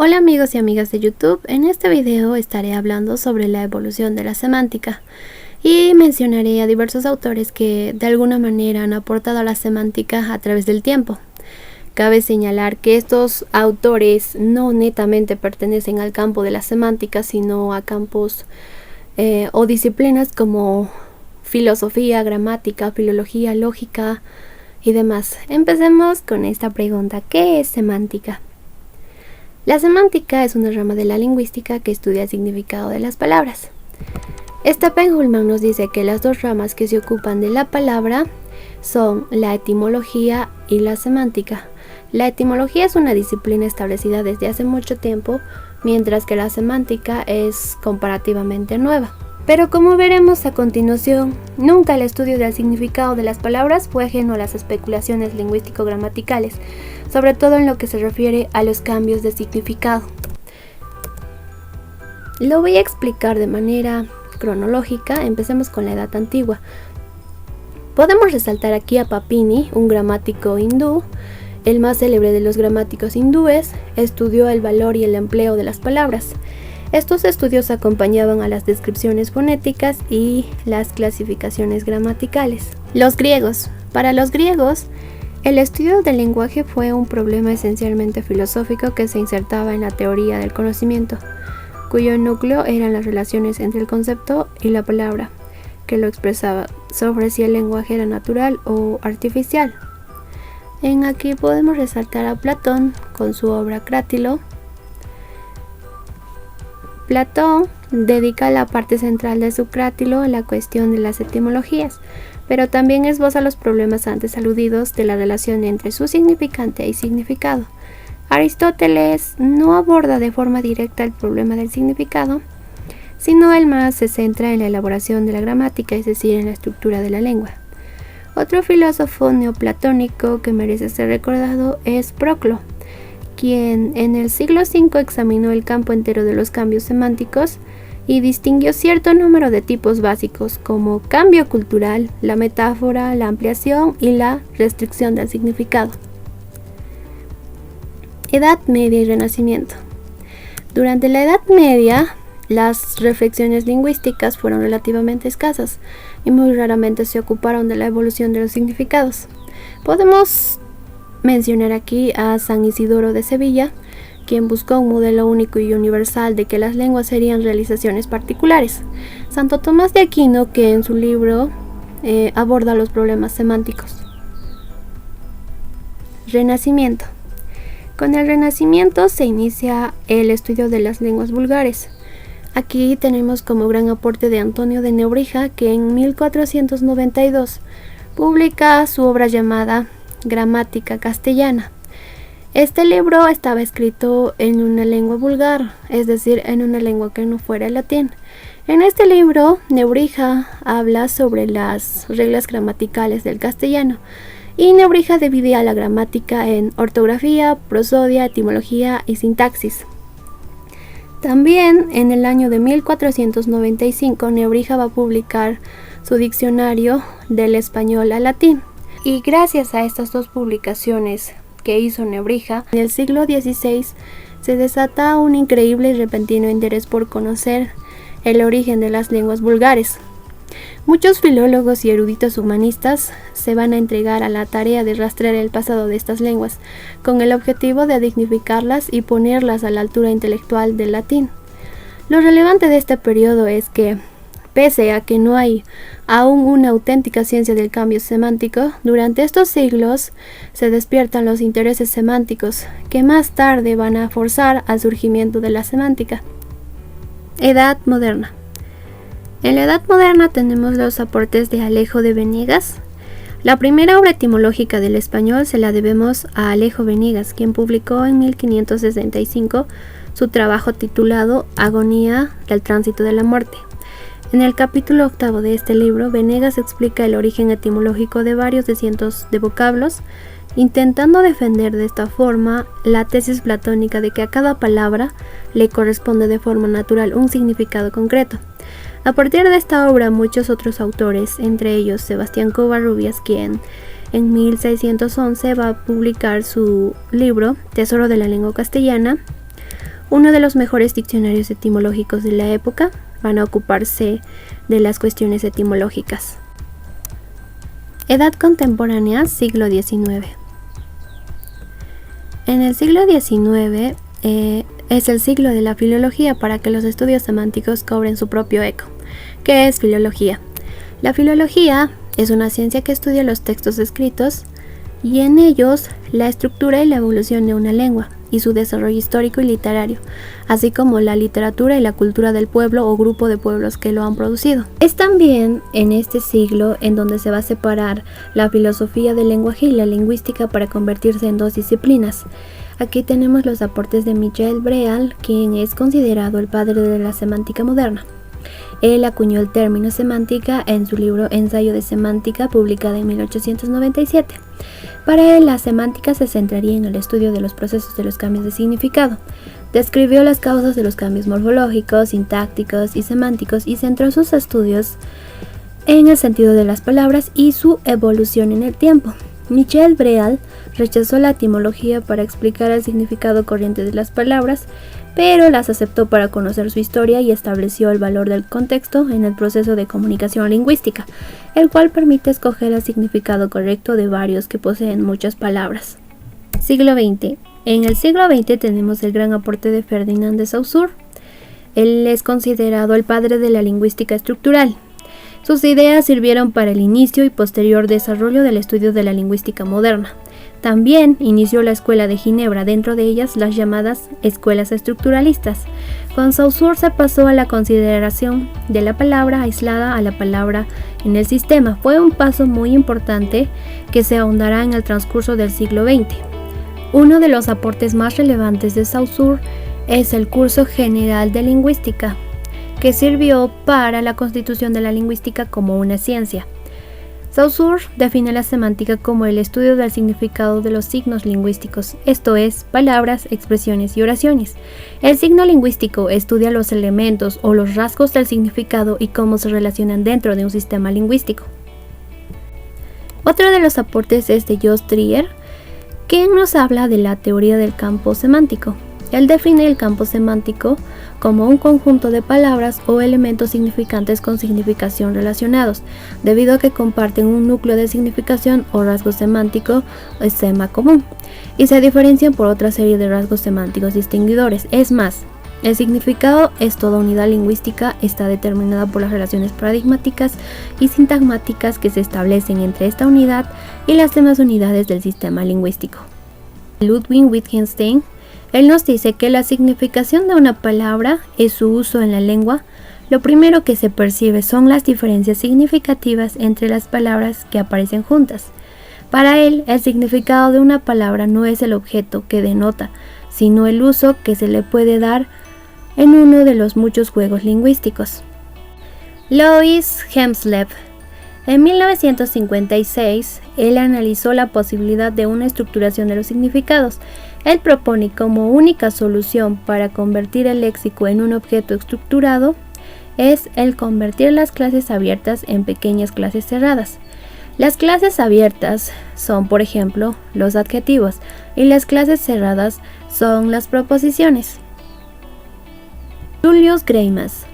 Hola amigos y amigas de YouTube, en este video estaré hablando sobre la evolución de la semántica y mencionaré a diversos autores que de alguna manera han aportado a la semántica a través del tiempo. Cabe señalar que estos autores no netamente pertenecen al campo de la semántica, sino a campos o disciplinas como filosofía, gramática, filología, lógica y demás. Empecemos con esta pregunta: ¿qué es semántica? La semántica es una rama de la lingüística que estudia el significado de las palabras. Stephen nos dice que las dos ramas que se ocupan de la palabra son la etimología y la semántica. La etimología es una disciplina establecida desde hace mucho tiempo, mientras que la semántica es comparativamente nueva. Pero como veremos a continuación, nunca el estudio del significado de las palabras fue ajeno a las especulaciones lingüístico-gramaticales, sobre todo en lo que se refiere a los cambios de significado. Lo voy a explicar de manera cronológica. Empecemos con la Edad Antigua. Podemos resaltar aquí a Papini, un gramático hindú. El más célebre de los gramáticos hindúes, estudió el valor y el empleo de las palabras. Estos estudios acompañaban a las descripciones fonéticas y las clasificaciones gramaticales. Los griegos. Para los griegos, el estudio del lenguaje fue un problema esencialmente filosófico que se insertaba en la teoría del conocimiento, cuyo núcleo eran las relaciones entre el concepto y la palabra que lo expresaba, sobre si el lenguaje era natural o artificial. Aquí podemos resaltar a Platón con su obra Crátilo. Platón dedica la parte central de su Crátilo a la cuestión de las etimologías, pero también esboza los problemas antes aludidos de la relación entre su significante y significado. Aristóteles no aborda de forma directa el problema del significado, sino él más se centra en la elaboración de la gramática, es decir, en la estructura de la lengua. Otro filósofo neoplatónico que merece ser recordado es Proclo, quien en el siglo V examinó el campo entero de los cambios semánticos y distinguió cierto número de tipos básicos como cambio cultural, la metáfora, la ampliación y la restricción del significado. Edad Media y Renacimiento. Durante la Edad Media, las reflexiones lingüísticas fueron relativamente escasas y muy raramente se ocuparon de la evolución de los significados. Podemos mencionar aquí a San Isidoro de Sevilla, quien buscó un modelo único y universal de que las lenguas serían realizaciones particulares. Santo Tomás de Aquino, que en su libro aborda los problemas semánticos. Renacimiento. Con el Renacimiento se inicia el estudio de las lenguas vulgares. Aquí tenemos como gran aporte de Antonio de Nebrija, que en 1492 publica su obra llamada Gramática Castellana. Este libro estaba escrito en una lengua vulgar, es decir, en una lengua que no fuera el latín. En este libro, Nebrija habla sobre las reglas gramaticales del castellano, y Nebrija dividía la gramática en ortografía, prosodia, etimología y sintaxis. También en el año de 1495 Nebrija va a publicar su diccionario del español al latín. Y gracias a estas dos publicaciones que hizo Nebrija, en el siglo XVI se desata un increíble y repentino interés por conocer el origen de las lenguas vulgares. Muchos filólogos y eruditos humanistas se van a entregar a la tarea de rastrear el pasado de estas lenguas, con el objetivo de dignificarlas y ponerlas a la altura intelectual del latín. Lo relevante de este periodo es que, pese a que no hay aún una auténtica ciencia del cambio semántico, durante estos siglos se despiertan los intereses semánticos que más tarde van a forzar al surgimiento de la semántica. Edad Moderna. En la Edad Moderna tenemos los aportes de Alejo de Benegas. La primera obra etimológica del español se la debemos a Alejo Benegas, quien publicó en 1565 su trabajo titulado Agonía del tránsito de la muerte. En el capítulo 8 de este libro, Benegas explica el origen etimológico de varios de cientos de vocablos, intentando defender de esta forma la tesis platónica de que a cada palabra le corresponde de forma natural un significado concreto. A partir de esta obra, muchos otros autores, entre ellos Sebastián Covarrubias, quien en 1611 va a publicar su libro Tesoro de la Lengua Castellana, uno de los mejores diccionarios etimológicos de la época, van a ocuparse de las cuestiones etimológicas. Edad contemporánea, siglo XIX. En el siglo XIX es el siglo de la filología para que los estudios semánticos cobren su propio eco. ¿Qué es filología? La filología es una ciencia que estudia los textos escritos y en ellos la estructura y la evolución de una lengua y su desarrollo histórico y literario, así como la literatura y la cultura del pueblo o grupo de pueblos que lo han producido. Es también en este siglo en donde se va a separar la filosofía del lenguaje y la lingüística para convertirse en dos disciplinas. Aquí tenemos los aportes de Michel Breal, quien es considerado el padre de la semántica moderna. Él acuñó el término semántica en su libro Ensayo de Semántica, publicado en 1897. Para él, la semántica se centraría en el estudio de los procesos de los cambios de significado. Describió las causas de los cambios morfológicos, sintácticos y semánticos y centró sus estudios en el sentido de las palabras y su evolución en el tiempo. Michel Breal rechazó la etimología para explicar el significado corriente de las palabras, pero las aceptó para conocer su historia y estableció el valor del contexto en el proceso de comunicación lingüística, el cual permite escoger el significado correcto de varios que poseen muchas palabras. Siglo XX. En el siglo XX tenemos el gran aporte de Ferdinand de Saussure. Él es considerado el padre de la lingüística estructural. Sus ideas sirvieron para el inicio y posterior desarrollo del estudio de la lingüística moderna. También inició la Escuela de Ginebra, dentro de ellas las llamadas escuelas estructuralistas. Con Saussure se pasó a la consideración de la palabra aislada a la palabra en el sistema. Fue un paso muy importante que se ahondará en el transcurso del siglo XX. Uno de los aportes más relevantes de Saussure es el Curso General de Lingüística, que sirvió para la constitución de la lingüística como una ciencia. Saussure define la semántica como el estudio del significado de los signos lingüísticos, esto es, palabras, expresiones y oraciones. El signo lingüístico estudia los elementos o los rasgos del significado y cómo se relacionan dentro de un sistema lingüístico. Otro de los aportes es de Jos Trier, quien nos habla de la teoría del campo semántico. Él define el campo semántico como un conjunto de palabras o elementos significantes con significación relacionados, debido a que comparten un núcleo de significación o rasgo semántico o sema común, y se diferencian por otra serie de rasgos semánticos distinguidores. Es más, el significado es toda unidad lingüística, está determinada por las relaciones paradigmáticas y sintagmáticas que se establecen entre esta unidad y las demás unidades del sistema lingüístico. Ludwig Wittgenstein, él nos dice que la significación de una palabra es su uso en la lengua. Lo primero que se percibe son las diferencias significativas entre las palabras que aparecen juntas. Para él, el significado de una palabra no es el objeto que denota, sino el uso que se le puede dar en uno de los muchos juegos lingüísticos. Louis Hemsleb. En 1956, él analizó la posibilidad de una estructuración de los significados. Él propone como única solución para convertir el léxico en un objeto estructurado es el convertir las clases abiertas en pequeñas clases cerradas. Las clases abiertas son, por ejemplo, los adjetivos y las clases cerradas son las proposiciones. Julius Greimas.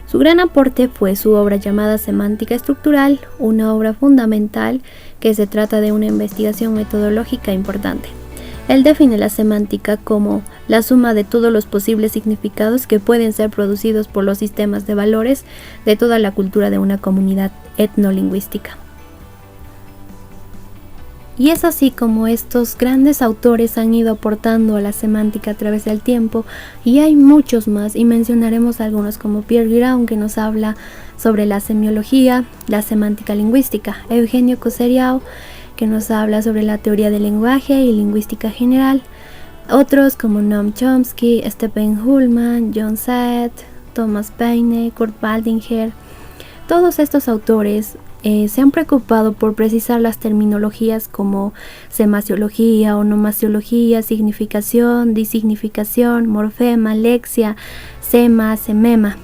Su gran aporte fue su obra llamada Semántica Estructural, una obra fundamental que se trata de una investigación metodológica importante. Él define la semántica como la suma de todos los posibles significados que pueden ser producidos por los sistemas de valores de toda la cultura de una comunidad etnolingüística. Y es así como estos grandes autores han ido aportando a la semántica a través del tiempo, y hay muchos más, y mencionaremos algunos como Pierre Guiraud, que nos habla sobre la semiología, la semántica lingüística, Eugenio Coseriao, que nos habla sobre la teoría del lenguaje y lingüística general, otros como Noam Chomsky, Stephen Ullman, John Saet, Thomas Paine, Kurt Baldinger. Todos estos autores se han preocupado por precisar las terminologías como semasiología, onomasiología, significación, disignificación, morfema, lexia, sema, semema.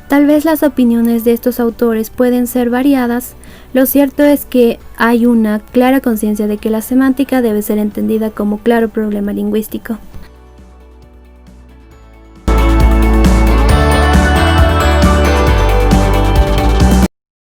Tal vez las opiniones de estos autores pueden ser variadas. Lo cierto es que hay una clara conciencia de que la semántica debe ser entendida como claro problema lingüístico.